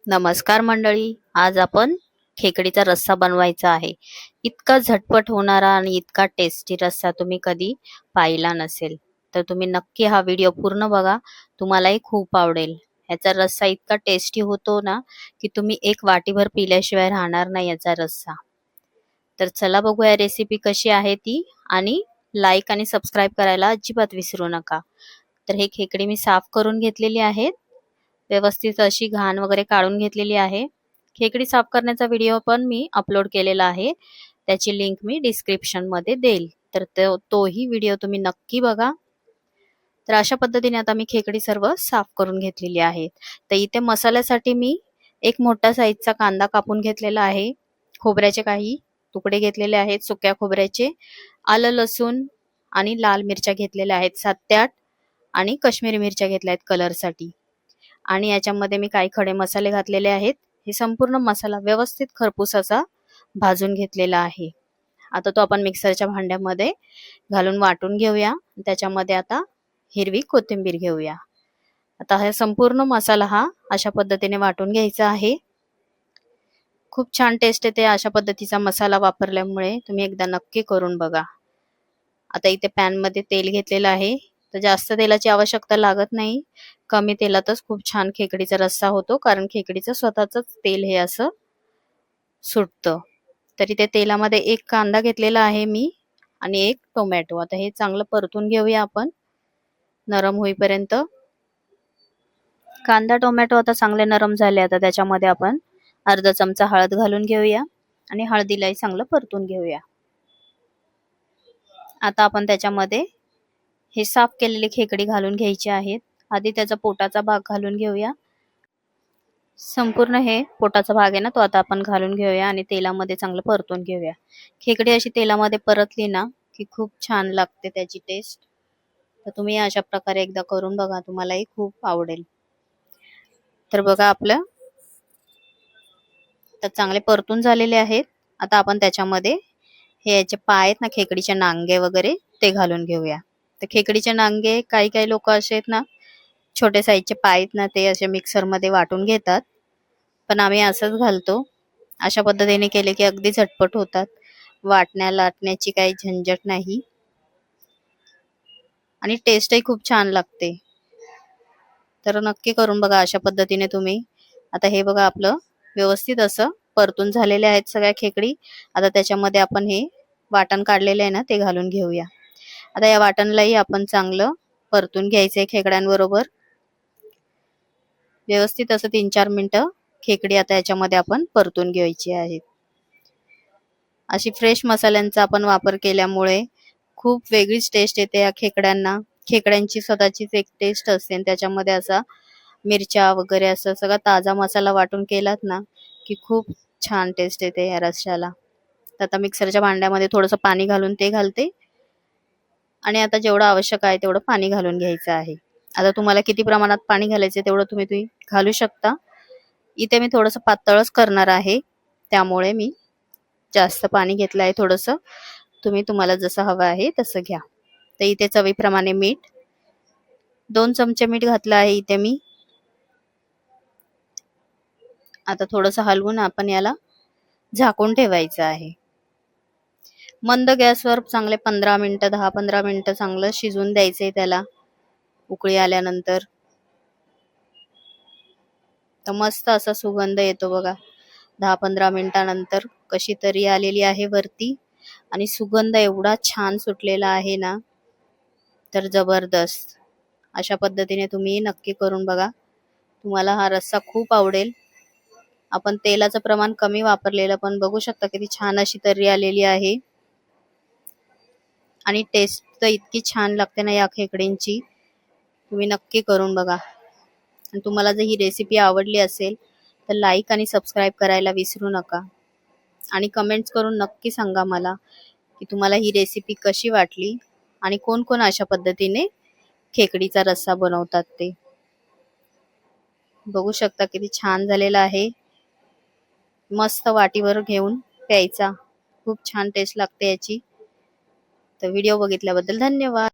नमस्कार मंडळी, आज आपण खेकडीचा रस्सा बनवायचा आहे. इतका झटपट होणारा आणि इतका टेस्टी रस्सा तुम्ही कधी पाहिला नसेल. तर तुम्ही नक्की हा व्हिडिओ पूर्ण बघा, तुम्हालाही खूप आवडेल. याचा रस्सा इतका टेस्टी होतो ना, की तुम्ही एक वाटीभर पिल्याशिवाय राहणार नाही याचा रस्सा. तर चला बघूया रेसिपी कशी आहे ती, आणि लाईक आणि सबस्क्राईब करायला अजिबात विसरू नका. तर हे खेकडी मी साफ करून घेतलेली आहेत. व्यवस्थित अशी घाण वगैरे काढून घेतलेली आहे. खेकडी साफ करण्याचा व्हिडिओ पण मी अपलोड केलेला आहे. त्याची लिंक मी डिस्क्रिप्शन मध्ये देईल. तर तोही व्हिडिओ तुम्ही नक्की बघा. तर अशा पद्धतीने आता मी खेकडी सर्व साफ करून घेतलेली आहे. तर इथे मसाल्यासाठी मी एक मोठा साईजचा कांदा कापून घेतलेला आहे. खोबऱ्याचे काही तुकडे घेतलेले आहेत, सुक्या खोबऱ्याचे. आलं लसूण आणि लाल मिरच्या घेतलेल्या आहेत 7 ते 8, आणि काश्मीरी मिरच्या घेतल्या आहेत कलरसाठी. आणि याच्यामध्ये मी काही खडे मसाले घातलेले आहेत. हे संपूर्ण मसाला व्यवस्थित खरपूस असा भाजून घेतलेला आहे. आता तो आपण मिक्सरच्या भांड्यामध्ये घालून वाटून घेऊया. त्याच्यामध्ये आता हिरवी कोथिंबीर घेऊया. आता हा संपूर्ण मसाला हा अशा पद्धतीने वाटून घ्यायचा आहे. खूप छान टेस्ट येते अशा पद्धतीचा मसाला वापरल्यामुळे. तुम्ही एकदा नक्की करून बघा. आता इथे पॅन मध्ये तेल घेतलेलं आहे. तर जास्त तेलाची आवश्यकता लागत नाही. कमी तेलातच खूप छान खेकडीचा रस्सा होतो, कारण खेकडीचं स्वतःच तेल हे असं सुटतं. तरी ते तेलामध्ये एक कांदा घेतलेला आहे मी, आणि एक टोमॅटो. आता हे चांगलं परतून घेऊया आपण नरम होईपर्यंत. कांदा टोमॅटो आता चांगले नरम झाले. आता त्याच्यामध्ये आपण अर्धा चमचा हळद घालून घेऊया, आणि हळदीलाही चांगलं परतून घेऊया. आता आपण त्याच्यामध्ये हे साफ केलेले खेकडी घालून घ्यायचे आहेत. आधी त्याचा पोटाचा भाग घालून घेऊया. संपूर्ण हे पोटाचा भाग आहे ना, तो आता आपण घालून घेऊया आणि तेलामध्ये चांगलं परतून घेऊया. खेकडी अशी तेलामध्ये परतली ना की खूप छान लागते त्याची टेस्ट. तर तुम्ही अशा प्रकारे एकदा करून बघा, तुम्हालाही खूप आवडेल. तर बघा आपलं तर चांगले परतून झालेले आहेत. आता आपण त्याच्यामध्ये हे याचे पाय आहेत ना, खेकडीचे नांगे वगैरे, ते घालून घेऊया. तर खेकडीचे नांगे काही काही लोक असे आहेत ना, छोटे साईजचे पाय आहेत ना, ते असे मिक्सर मध्ये वाटून घेतात. पण आम्ही असंच घालतो. अशा पद्धतीने केले की अगदी झटपट होतात. लाटण्याची काही झंझट नाही, आणि टेस्टही खूप छान लागते. तर नक्की करून बघा अशा पद्धतीने तुम्ही. आता हे बघा आपलं व्यवस्थित असं परतून झालेले आहेत सगळ्या खेकडी. आता त्याच्यामध्ये आपण हे वाटण काढलेले आहे ना, ते घालून घेऊया. आता या वाटणलाही आपण चांगलं परतून घ्यायचंय खेकड्यांबरोबर. व्यवस्थित असं 3-4 मिनिटं खेकडी आता याच्यामध्ये आपण परतून घ्यायची आहेत. अशी फ्रेश मसाल्यांचा आपण वापर केल्यामुळे खूप वेगळीच टेस्ट येते या खेकड्यांना. खेकड्यांची स्वतःचीच एक टेस्ट असते, आणि त्याच्यामध्ये असा मिरच्या वगैरे असं सगळा ताजा मसाला वाटून केलात ना की खूप छान टेस्ट येते या रश्श्याला. तर आता मिक्सरच्या भांड्यामध्ये थोडंसं पाणी घालून ते घालते, आणि आता जेवढं आवश्यक आहे तेवढं पाणी घालून घ्यायचं आहे. आता तुम्हाला किती प्रमाणात पाणी घालायचं तेवढं तुम्ही घालू शकता. इथे मी थोडंसं पातळच करणार आहे, त्यामुळे मी जास्त पाणी घेतलं आहे थोडंसं. तुम्हाला जसं हवं आहे तसं घ्या. तर इथे चवीप्रमाणे मीठ, 2 चमचे मीठ घातलं आहे इथे मी. आता थोडंसं हलवून आपण याला झाकून ठेवायचं आहे. मंद गॅसवर चांगले 15 मिनिटं, 10-15 मिनिटं चांगलं शिजून द्यायचंय त्याला. उकळी आल्यानंतर तर मस्त असा सुगंध येतो बघा. 10-15 मिनिटानंतर कशी तरी आलेली आहे वरती, आणि सुगंध एवढा छान सुटलेला आहे ना, तर जबरदस्त. अशा पद्धतीने तुम्ही नक्की करून बघा, तुम्हाला हा रस्सा खूप आवडेल. आपण तेलाचं प्रमाण कमी वापरलेलं, पण बघू शकता किती छान अशी तर्री आलेली आहे, आणि टेस्ट तर इतकी छान लागते ना या खेकडींची. तुम्ही नक्की करून बघा. आणि तुम्हाला जर ही रेसिपी आवडली असेल तर लाईक आणि सबस्क्राईब करायला विसरू नका, आणि कमेंट्स करून नक्की सांगा मला की तुम्हाला ही रेसिपी कशी वाटली, आणि कोण कोण अशा पद्धतीने खेकडीचा रस्सा बनवतात ते. बघू शकता किती छान झालेला आहे. मस्त वाटीवर घेऊन प्यायचा, खूप छान टेस्ट लागते याची. तर व्हिडिओ बघितल्याबद्दल धन्यवाद.